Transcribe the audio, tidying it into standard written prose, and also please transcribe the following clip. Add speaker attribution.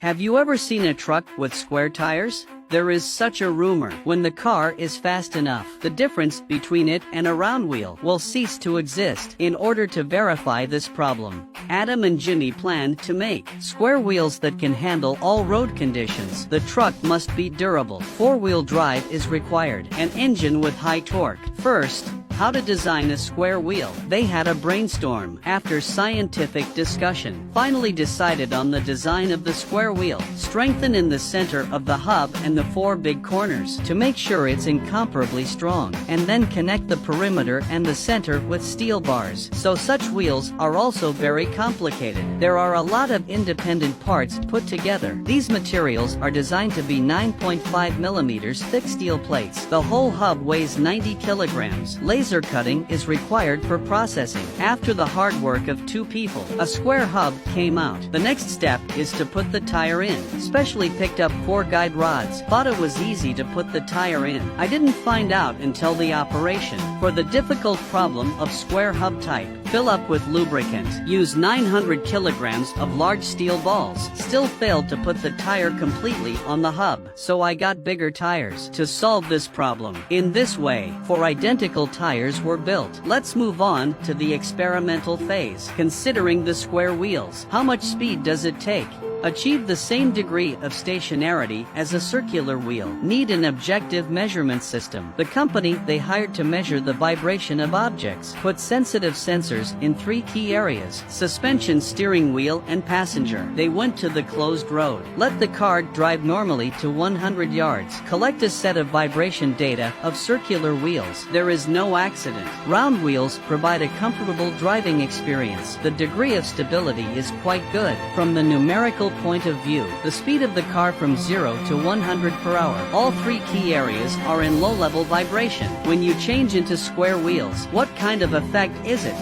Speaker 1: Have you ever seen a truck with square tires? There is such a rumor. When the car is fast enough, the difference between it and a round wheel will cease to exist. In order to verify this problem, Adam and Jimmy planned to make square wheels that can handle all road conditions. The truck must be durable. Four-wheel drive is required. An engine with high torque. First, how to design a square wheel. They had a brainstorm. After scientific discussion, finally decided on the design of the square wheel. Strengthen in the center of the hub and the four big corners to make sure it's incomparably strong, and then connect the perimeter and the center with steel bars. So such wheels are also very complicated. There are a lot of independent parts put together. These materials are designed to be 9.5 millimeters thick steel plates. The whole hub weighs 90 kilograms. Laser cutting is required for processing. After the hard work of 2 people, a square hub came out. The next step is to put the tire in. Specially picked up 4 guide rods. Thought it was easy to put the tire in. I didn't find out until the operation. For the difficult problem of square hub type, fill up with lubricant. Use 900 kilograms of large steel balls. Still failed to put the tire completely on the hub, so I got bigger tires to solve this problem. In this way, 4 identical tires were built. Let's move on to the experimental phase. Considering the square wheels, how much speed does it take? Achieve the same degree of stationarity as a circular wheel. Need an objective measurement system. The company they hired to measure the vibration of objects put sensitive sensors in 3 key areas: suspension, steering wheel, and passenger. They went to the closed road. Let the car drive normally to 100 yards. Collect a set of vibration data of circular wheels. There is no accident. Round wheels provide a comfortable driving experience. The degree of stability is quite good. From the numerical point of view, the speed of the car from 0 to 100 per hour. All 3 key areas are in low-level vibration. When you change into square wheels, what kind of effect is it?